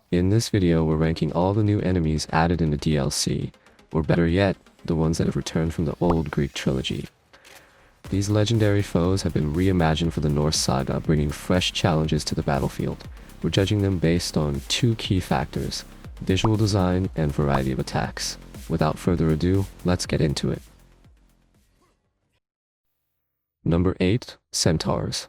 In this video, we're ranking all the new enemies added in the DLC, or better yet, the ones that have returned from the old Greek trilogy. These legendary foes have been reimagined for the Norse saga, bringing fresh challenges to the battlefield. We're judging them based on two key factors: visual design and variety of attacks. Without further ado, let's get into it. Number 8. Centaurs.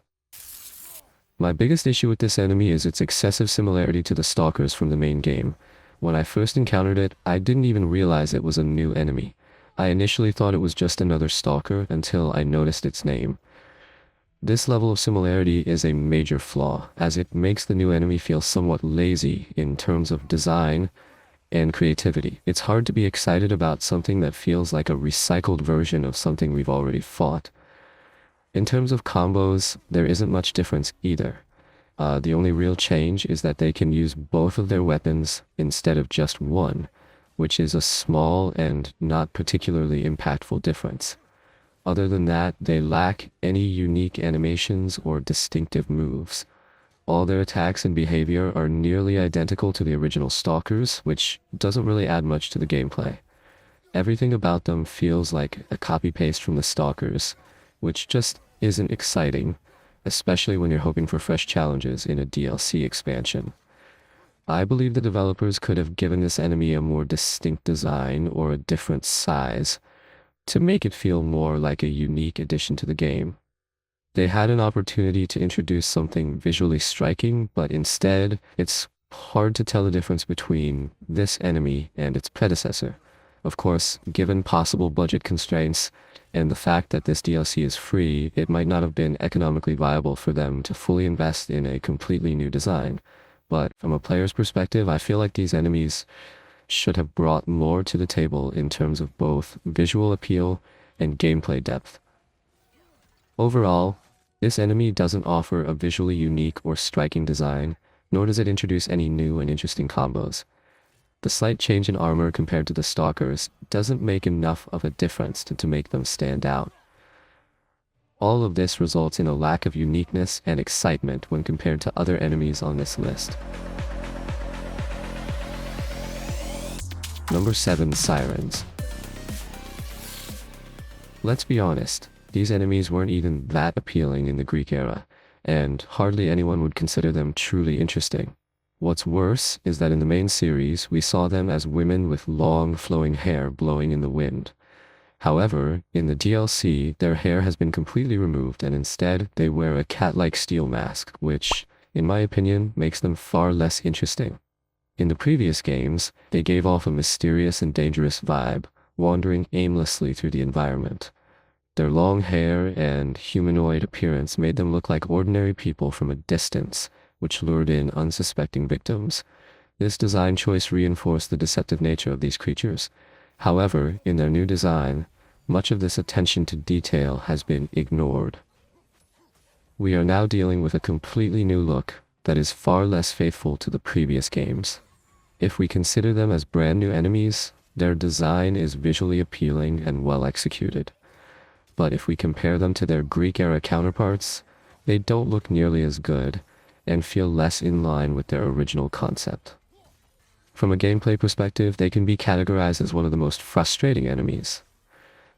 My biggest issue with this enemy is its excessive similarity to the stalkers from the main game. When I first encountered it, I didn't even realize it was a new enemy. I initially thought it was just another stalker until I noticed its name. This level of similarity is a major flaw, as it makes the new enemy feel somewhat lazy in terms of design and creativity. It's hard to be excited about something that feels like a recycled version of something we've already fought. In terms of combos, there isn't much difference either. The only real change is that they can use both of their weapons instead of just one, which is a small and not particularly impactful difference. Other than that, they lack any unique animations or distinctive moves. All their attacks and behavior are nearly identical to the original Stalkers, which doesn't really add much to the gameplay. Everything about them feels like a copy-paste from the Stalkers, which just isn't exciting, especially when you're hoping for fresh challenges in a DLC expansion. I believe the developers could have given this enemy a more distinct design or a different size to make it feel more like a unique addition to the game. They had an opportunity to introduce something visually striking, but instead, it's hard to tell the difference between this enemy and its predecessor. Of course, given possible budget constraints and the fact that this DLC is free, it might not have been economically viable for them to fully invest in a completely new design. But from a player's perspective, I feel like these enemies should have brought more to the table in terms of both visual appeal and gameplay depth. Overall, this enemy doesn't offer a visually unique or striking design, nor does it introduce any new and interesting combos. The slight change in armor compared to the Stalkers doesn't make enough of a difference to make them stand out. All of this results in a lack of uniqueness and excitement when compared to other enemies on this list. Number 7. Sirens. Let's be honest, these enemies weren't even that appealing in the Greek era, and hardly anyone would consider them truly interesting. What's worse is that in the main series, we saw them as women with long, flowing hair blowing in the wind. However, in the DLC, their hair has been completely removed, and instead, they wear a cat-like steel mask, which, in my opinion, makes them far less interesting. In the previous games, they gave off a mysterious and dangerous vibe, wandering aimlessly through the environment. Their long hair and humanoid appearance made them look like ordinary people from a distance, which lured in unsuspecting victims. This design choice reinforced the deceptive nature of these creatures. However, in their new design, much of this attention to detail has been ignored. We are now dealing with a completely new look that is far less faithful to the previous games. If we consider them as brand new enemies, their design is visually appealing and well executed. But if we compare them to their Greek-era counterparts, they don't look nearly as good and feel less in line with their original concept. From a gameplay perspective, they can be categorized as one of the most frustrating enemies.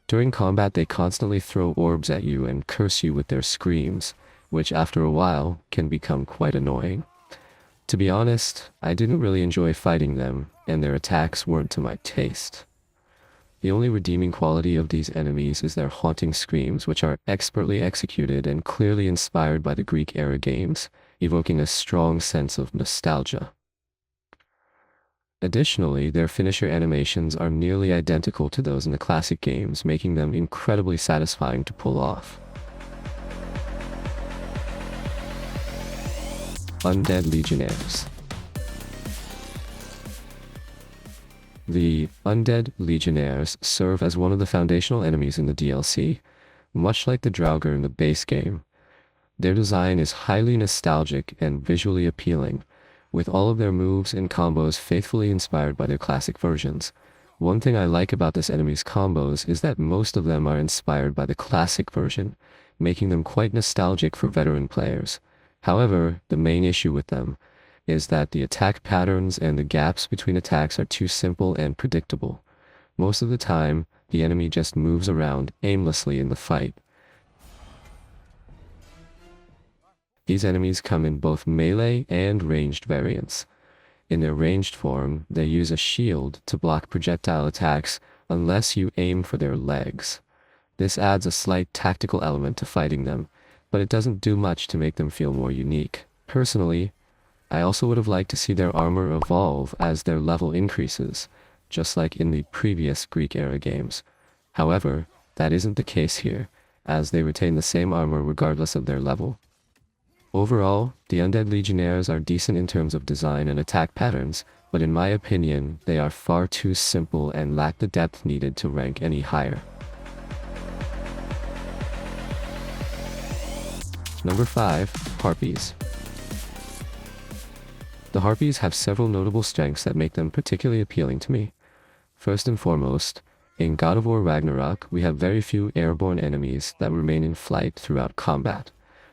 During combat, they constantly throw orbs at you and curse you with their screams, which after a while can become quite annoying. To be honest, I didn't really enjoy fighting them, and their attacks weren't to my taste. The only redeeming quality of these enemies is their haunting screams, which are expertly executed and clearly inspired by the Greek-era games, evoking a strong sense of nostalgia. Additionally, their finisher animations are nearly identical to those in the classic games, making them incredibly satisfying to pull off. Undead Legionnaires. The Undead Legionnaires serve as one of the foundational enemies in the DLC, much like the Draugr in the base game. Their design is highly nostalgic and visually appealing, with all of their moves and combos faithfully inspired by their classic versions. One thing I like about this enemy's combos is that most of them are inspired by the classic version, making them quite nostalgic for veteran players. However, the main issue with them is that the attack patterns and the gaps between attacks are too simple and predictable. Most of the time, the enemy just moves around aimlessly in the fight. These enemies come in both melee and ranged variants. In their ranged form, they use a shield to block projectile attacks unless you aim for their legs. This adds a slight tactical element to fighting them, but it doesn't do much to make them feel more unique. Personally, I also would have liked to see their armor evolve as their level increases, just like in the previous Greek-era games. However, that isn't the case here, as they retain the same armor regardless of their level. Overall, the Undead Legionnaires are decent in terms of design and attack patterns, but in my opinion, they are far too simple and lack the depth needed to rank any higher. Number 5. Harpies. The Harpies have several notable strengths that make them particularly appealing to me. First and foremost, in God of War Ragnarok, we have very few airborne enemies that remain in flight throughout combat.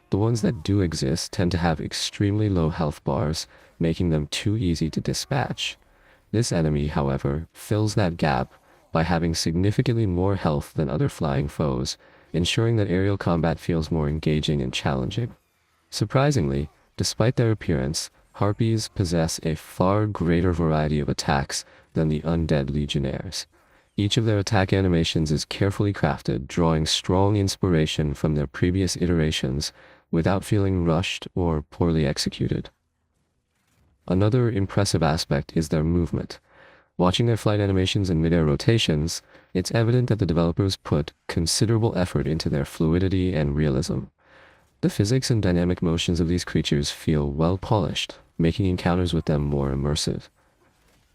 The ones that do exist tend to have extremely low health bars, making them too easy to dispatch. This enemy, however, fills that gap by having significantly more health than other flying foes, ensuring that aerial combat feels more engaging and challenging. Surprisingly, despite their appearance, Harpies possess a far greater variety of attacks than the Undead Legionnaires. Each of their attack animations is carefully crafted, drawing strong inspiration from their previous iterations without feeling rushed or poorly executed. Another impressive aspect is their movement. Watching their flight animations and mid-air rotations, it's evident that the developers put considerable effort into their fluidity and realism. The physics and dynamic motions of these creatures feel well polished, making encounters with them more immersive.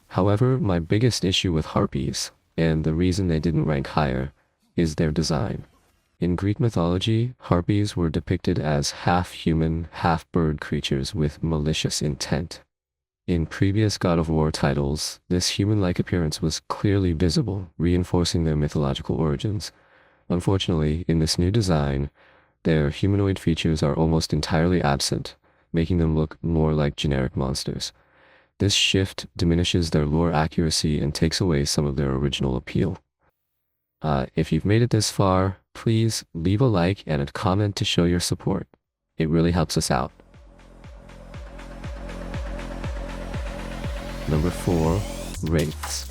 However, my biggest issue with Harpies, and the reason they didn't rank higher, is their design. In Greek mythology, Harpies were depicted as half-human, half-bird creatures with malicious intent. In previous God of War titles, this human-like appearance was clearly visible, reinforcing their mythological origins. Unfortunately, in this new design, their humanoid features are almost entirely absent, making them look more like generic monsters. This shift diminishes their lore accuracy and takes away some of their original appeal. If you've made it this far, please leave a like and a comment to show your support. It really helps us out. Number 4. Wraiths.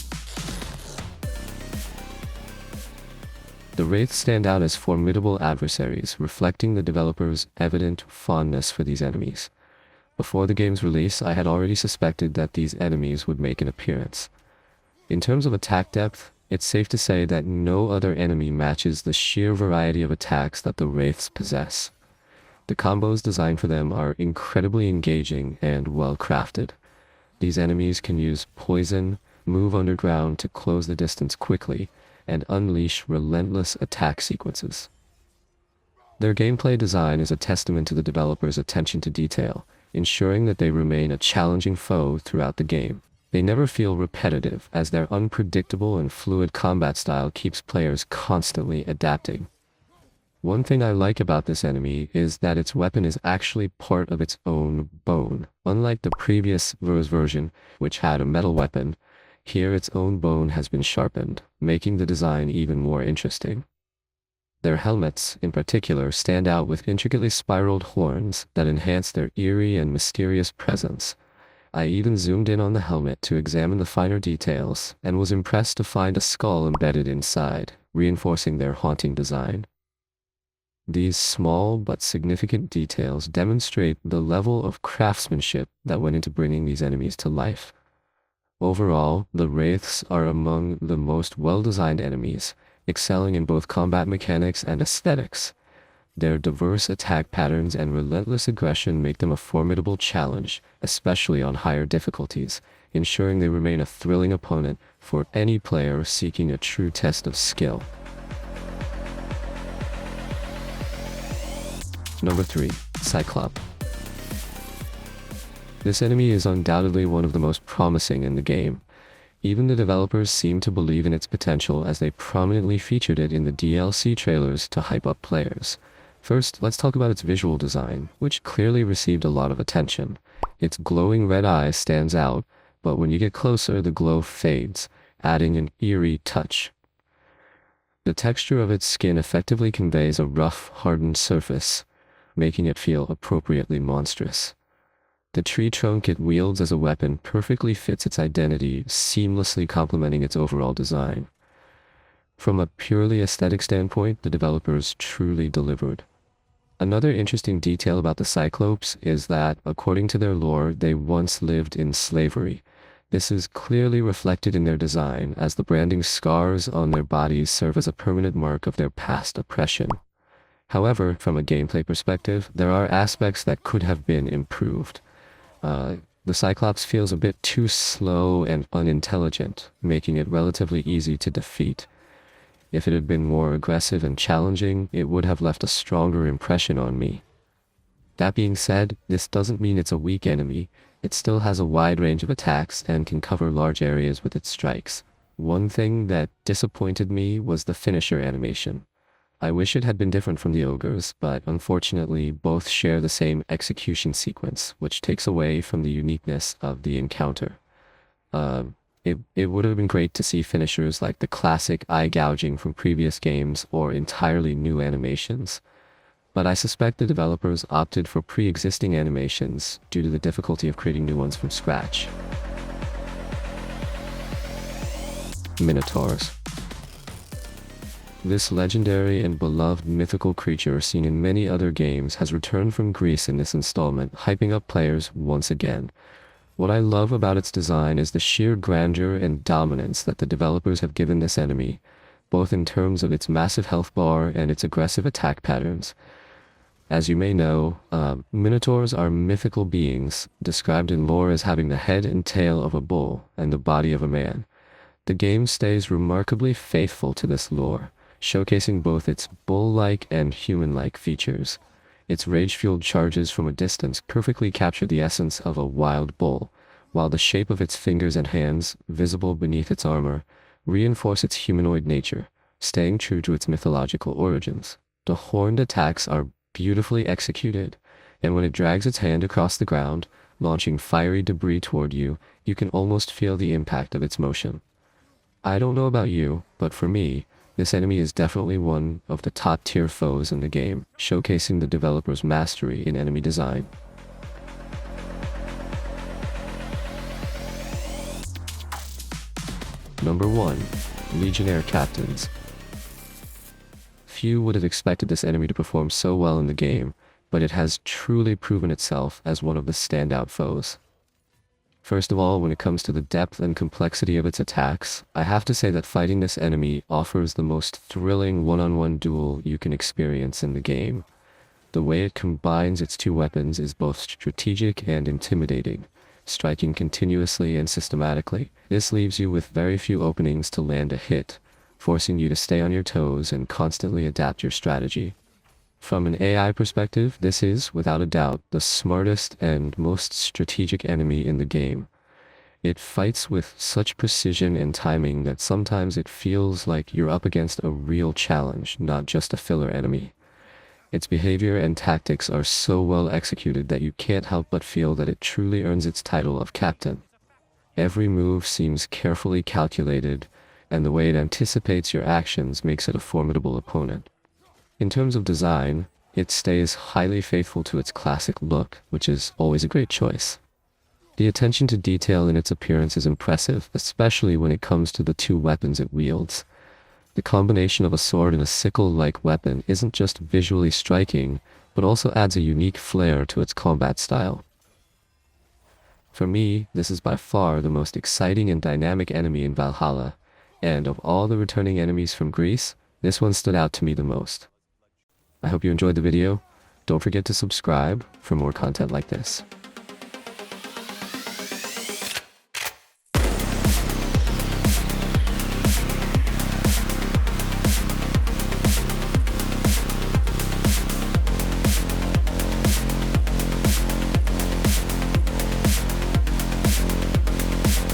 The Wraiths stand out as formidable adversaries, reflecting the developers' evident fondness for these enemies. Before the game's release, I had already suspected that these enemies would make an appearance. In terms of attack depth, it's safe to say that no other enemy matches the sheer variety of attacks that the Wraiths possess. The combos designed for them are incredibly engaging and well crafted. These enemies can use poison, move underground to close the distance quickly, and unleash relentless attack sequences. Their gameplay design is a testament to the developers' attention to detail, ensuring that they remain a challenging foe throughout the game. They never feel repetitive, as their unpredictable and fluid combat style keeps players constantly adapting. One thing I like about this enemy is that its weapon is actually part of its own bone. Unlike the previous version, which had a metal weapon, here its own bone has been sharpened, making the design even more interesting. Their helmets, in particular, stand out with intricately spiraled horns that enhance their eerie and mysterious presence. I even zoomed in on the helmet to examine the finer details, and was impressed to find a skull embedded inside, reinforcing their haunting design. These small but significant details demonstrate the level of craftsmanship that went into bringing these enemies to life. Overall, the Wraiths are among the most well-designed enemies, excelling in both combat mechanics and aesthetics. Their diverse attack patterns and relentless aggression make them a formidable challenge, especially on higher difficulties, ensuring they remain a thrilling opponent for any player seeking a true test of skill. Number 3. Cyclops. This enemy is undoubtedly one of the most promising in the game. Even the developers seem to believe in its potential, as they prominently featured it in the DLC trailers to hype up players. First, let's talk about its visual design, which clearly received a lot of attention. Its glowing red eye stands out, but when you get closer, the glow fades, adding an eerie touch. The texture of its skin effectively conveys a rough, hardened surface, making it feel appropriately monstrous. The tree trunk it wields as a weapon perfectly fits its identity, seamlessly complementing its overall design. From a purely aesthetic standpoint, the developers truly delivered. Another interesting detail about the Cyclopes is that, according to their lore, they once lived in slavery. This is clearly reflected in their design, as the branding scars on their bodies serve as a permanent mark of their past oppression. However, from a gameplay perspective, there are aspects that could have been improved. The Cyclops feels a bit too slow and unintelligent, making it relatively easy to defeat. If it had been more aggressive and challenging, it would have left a stronger impression on me. That being said, this doesn't mean it's a weak enemy. It still has a wide range of attacks and can cover large areas with its strikes. One thing that disappointed me was the finisher animation. I wish it had been different from the ogres, but unfortunately both share the same execution sequence, which takes away from the uniqueness of the encounter. It would have been great to see finishers like the classic eye gouging from previous games or entirely new animations. But I suspect the developers opted for pre-existing animations due to the difficulty of creating new ones from scratch. Minotaurs. This legendary and beloved mythical creature seen in many other games has returned from Greece in this installment, hyping up players once again. What I love about its design is the sheer grandeur and dominance that the developers have given this enemy, both in terms of its massive health bar and its aggressive attack patterns. As you may know, Minotaurs are mythical beings, described in lore as having the head and tail of a bull and the body of a man. The game stays remarkably faithful to this lore, showcasing both its bull-like and human-like features. Its rage-fueled charges from a distance perfectly capture the essence of a wild bull, while the shape of its fingers and hands, visible beneath its armor, reinforce its humanoid nature, staying true to its mythological origins. The horned attacks are beautifully executed, and when it drags its hand across the ground, launching fiery debris toward you, you can almost feel the impact of its motion. I don't know about you, but for me, this enemy is definitely one of the top-tier foes in the game, showcasing the developer's mastery in enemy design. Number 1. Legionnaire Captains. Few would have expected this enemy to perform so well in the game, but it has truly proven itself as one of the standout foes. First of all, when it comes to the depth and complexity of its attacks, I have to say that fighting this enemy offers the most thrilling one-on-one duel you can experience in the game. The way it combines its two weapons is both strategic and intimidating, striking continuously and systematically. This leaves you with very few openings to land a hit, forcing you to stay on your toes and constantly adapt your strategy. From an AI perspective, this is, without a doubt, the smartest and most strategic enemy in the game. It fights with such precision and timing that sometimes it feels like you're up against a real challenge, not just a filler enemy. Its behavior and tactics are so well executed that you can't help but feel that it truly earns its title of captain. Every move seems carefully calculated, and the way it anticipates your actions makes it a formidable opponent. In terms of design, it stays highly faithful to its classic look, which is always a great choice. The attention to detail in its appearance is impressive, especially when it comes to the two weapons it wields. The combination of a sword and a sickle-like weapon isn't just visually striking, but also adds a unique flair to its combat style. For me, this is by far the most exciting and dynamic enemy in Valhalla, and of all the returning enemies from Greece, this one stood out to me the most. I hope you enjoyed the video. Don't forget to subscribe for more content like this.